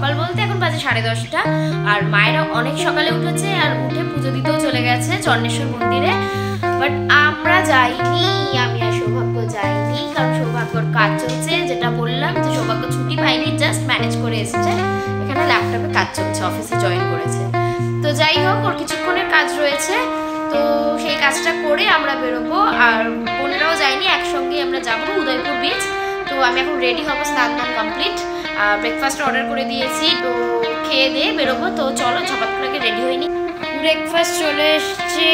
সকাল বলতে এখন বাজে 10:30। আর মায়েরা অনেক সকালে উঠেছে আর উঠে পুজো দিতেও চলে গেছে চন্দ্রেশ্বর মন্দিরে। বাট আমরা যাইনি, আমি আর সৌভাগ্য যাইনি, কারণ সৌভাগ্যর কাজ চলছে। যেটা বললাম যে সৌভাগ্য ছুটি পাইনি, জাস্ট ম্যানেজ করে এসেছে। এখানে ল্যাপটপে কাজ চলছে, অফিসে জয়েন করেছে। তো যাই হোক, ওর কিছুক্ষণের কাজ রয়েছে, তো সেই কাজটা করে আমরা বেরোবো। আর বোনেরাও যায়নি, একসঙ্গে আমরা যাবো উদয়পুর বিচ। তো আমি এখন রেডি হবো, স্নান দান কমপ্লিট, ব্রেকফাস্ট অর্ডার করে দিয়েছি, তো খেয়ে দিয়ে বেরোবো। তো চলো ঝপাত করে রেডি হইনি। ব্রেকফাস্ট চলে এসছে,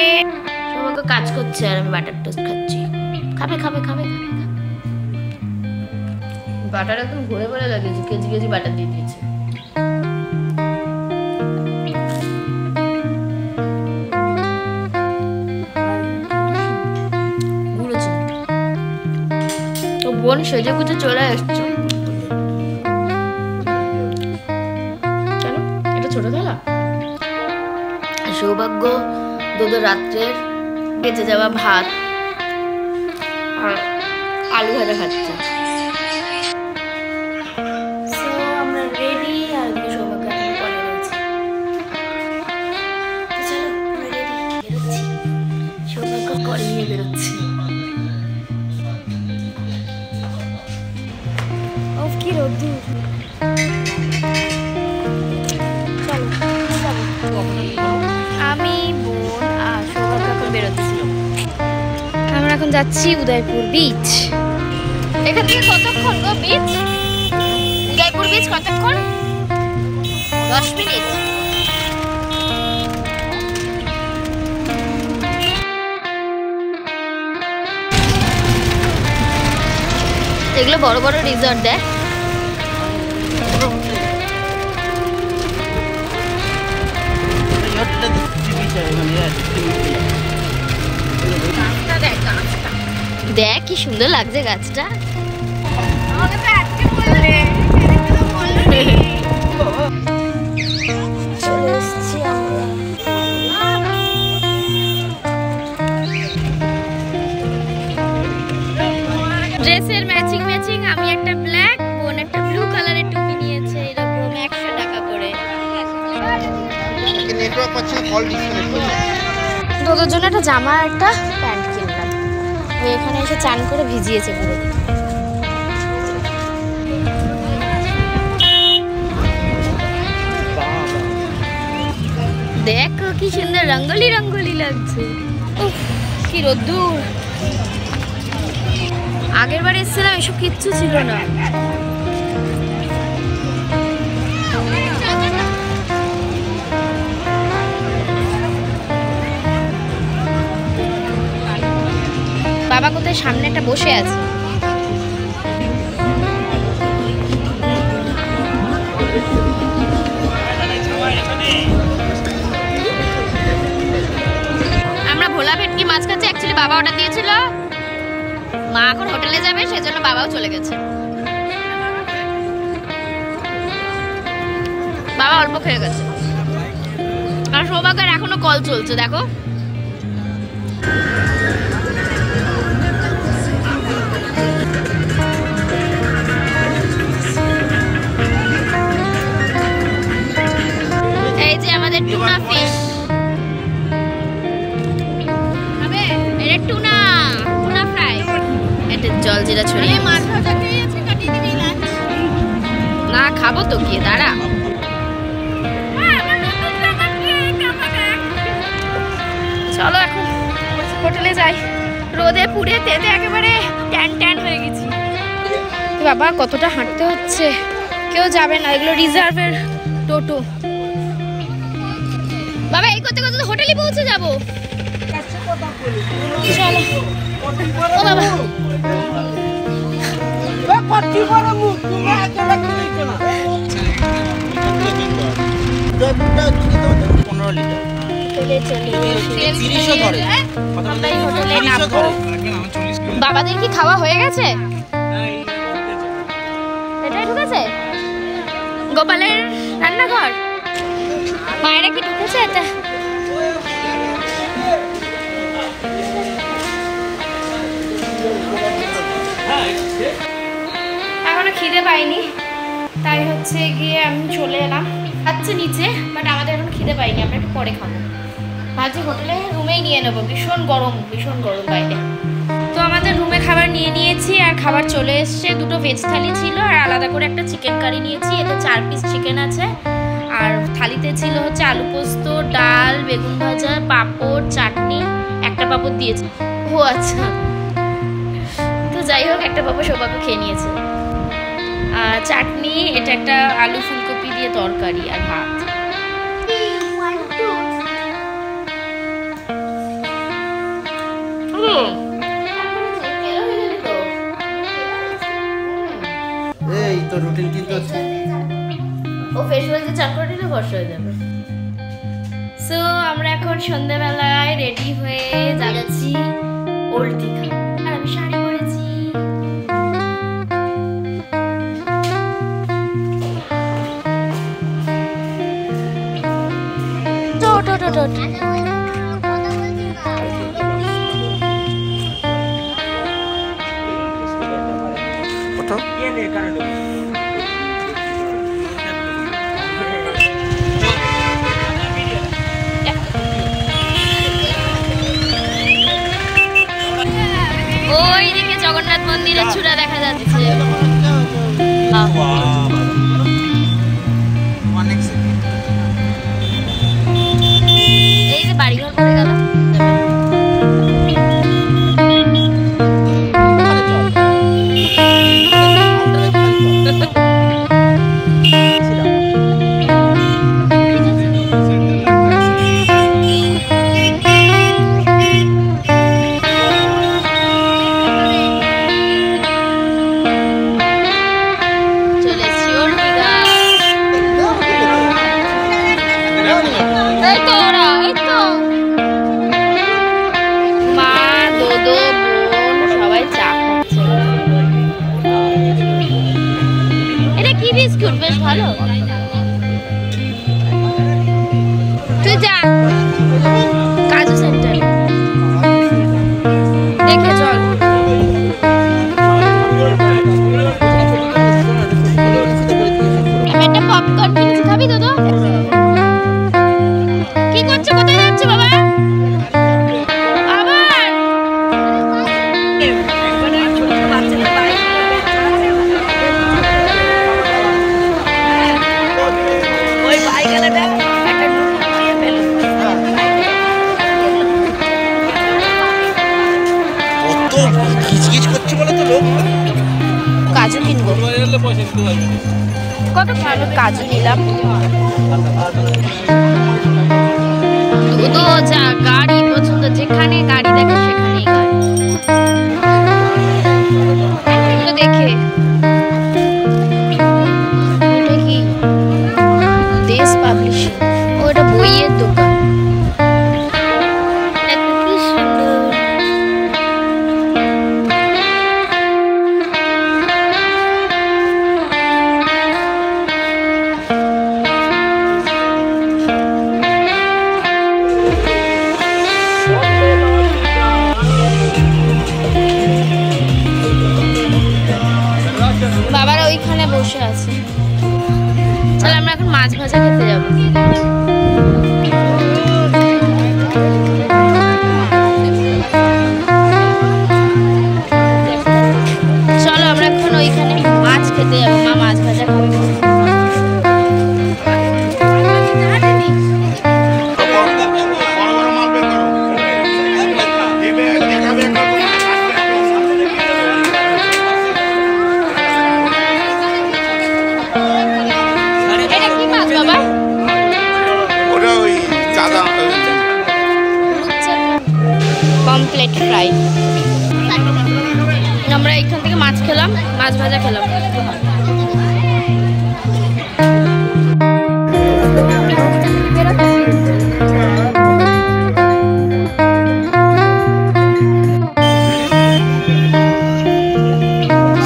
সৌভাগ্য কাজ করছে আর আমি বাটার টোস্ট খাচ্ছি। খাবে খাবে খাবে খাবে খাবে। বাটার একদম ঘুরে ঘুরে লাগিয়েছি, কেজি কেজি বাটার দিয়ে দিয়েছে। বোন সেজে গুজে চলে আসছে। কেন এটা ছোট থালা? সৌভাগ্য দুটো রাত্রের বেঁচে যাওয়া ভাত আর আলু ভাজা খাচ্ছে। আমরা রেডি, আর সৌভাগ্য এখন কলে রয়েছে। চলো আমরা রেডি, বেরোচ্ছি। সৌভাগ্য কল নিয়ে বেরোচ্ছি। কি রোদ্দুর! আমি, বোন আর সৌভাগ্য এখন বেরোচ্ছি। আমরা এখন যাচ্ছি উদয়পুর বিচ। এখান থেকে কতক্ষণ গো বিচ? উদয়পুর বিচ কতক্ষণ? 10 মিনিট। এগুলো বড় বড় রিসর্ট দেয়। দেখ কি সুন্দর লাগছে গাছটা। চলে এসছি আমরা। ড্রেসের ম্যাচিং ম্যাচিং, আমি একটা ব্ল্যাক, বোন একটা ব্লু কালারের টুপি নিয়েছে, এরকম 100 টাকা করে। তোদের জন্য একটা জামা একটা প্যান্ট কিনলাম। ওই এখানে এসে চান করে ভিজিয়েছে পুরো। দেখো কি সুন্দর রঙ্গলি রঙ্গলি লাগছে। কি রোদ্দুর! আগের বার এসেছিলাম এসব কিচ্ছু ছিল না। বাবা কোথায় সামনে একটা বসে আছে। আমরা ভোলা ভেটকি মাছ খাচ্ছি। অ্যাকচুয়ালি বাবা অর্ডার দিয়েছিল, মা এখন হোটেলে যাবে, সেজন্য বাবাও চলে গেছে। বাবা অল্প খেয়ে গেছে। আর সৌভাগ্যের এখনো কল চলছে, দেখো। এই যে আমাদের টুনা ফিশ। এটা টুনা ফ্রাই। এটা জলজিরা ছড়িয়ে না, খাবো তো গিয়ে, দাঁড়া। চলো এখন হোটেলে যাই। রোদে পুড়ে তেতে একেবারে ট্যান ট্যান হয়ে গেছি। বাবা কতটা হাঁটতে হচ্ছে, কেউ যাবে না, এগুলো রিজার্ভের টোটো। বাবা এই করতে করতে হোটেলে পৌঁছে যাবো। চলো। ও বাবা বাবাদের কি খাওয়া হয়ে গেছে? এটাই ঢুকেছে গোপালের রান্নাঘর। মায়েরা কি ঢুকেছে এটা? এখনো খিদে পাইনি, তাই হচ্ছে গিয়ে আমি চলে এলাম আচ্ছা নিচে, বাট আমাদের এখন খিদে পাইনি, আমরা একটু পরে খাবো। ভাবছি হোটেলে রুমেই নিয়ে নেবো, ভীষণ গরম বাইরে। তো আমাদের রুমে খাবার নিয়ে নিয়েছি আর খাবার চলে এসছে। দুটো ভেজ থালি ছিল আর আলাদা করে একটা চিকেন কারি নিয়েছি। এতে 4 পিস চিকেন আছে। আর থালিতে ছিল হচ্ছে আলু পোস্ত, ডাল, বেগুন ভাজা, পাঁপড়, চাটনি। একটা পাঁপড় দিয়েছে। ও আচ্ছা, তো যাই হোক একটা পাঁপড় সৌভাগ্য খেয়ে নিয়েছে। আর চাটনি, এটা একটা আলু ফুলকপি দিয়ে তরকারি আর ভাত। এই তো রুটিন কিন্তু ও ফেসবুক দিয়ে চাপ করে দিলে বর্ষা হয়ে যাবে। সো আমরা এখন সন্ধ্যাবেলায় রেডি হয়ে যাচ্ছি ওল্ড দীঘা। আর আমি শাড়ি পরেছি। ওই দিকে জগন্নাথ মন্দিরের চূড়া দেখা যাচ্ছে। এই যে বাড়িঘর পড়ে গেল। বেশ ভালো, তুই যা কাজু সেন্টার দেখে চল। আমি একটা পপকর্ন কিনেছি, খাবি তো? কি করছো, কোথায় যাচ্ছ বাবা? কাজু কিনবো, কত ভালো কাজু নিলাম। দুধও যা, গাড়ি পছন্দ, যেখানে গাড়ি দেখে সেখানেই গাড়ি দেখে। এটা কি দেশ পাবলিশিং? ও এটা বইয়ের দোকান। বাবারা ওইখানে বসে আছে। চল আমরা এখন মাছ ভাজা খেতে যাবো। চলো আমরা এখন ওইখানে মাছ খেতে যাবো, মা মাছ ভাজা খাবে। Pomfret fry. আমরা এখান থেকে মাছ খেলাম, মাছ ভাজা খেলাম।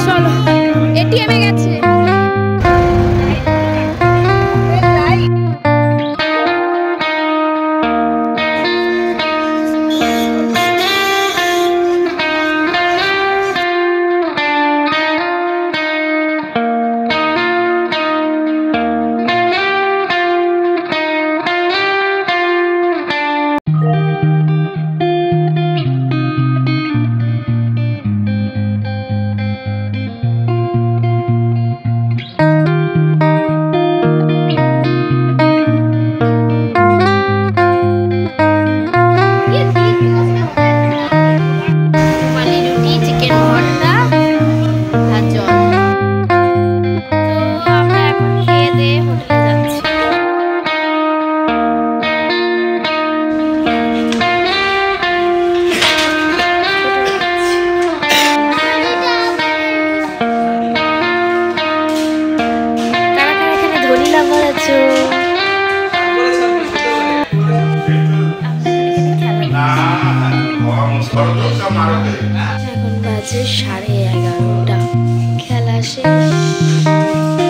চলো এটিএমে গেছে। এখন বাজে 11:30, খেলা শেষ।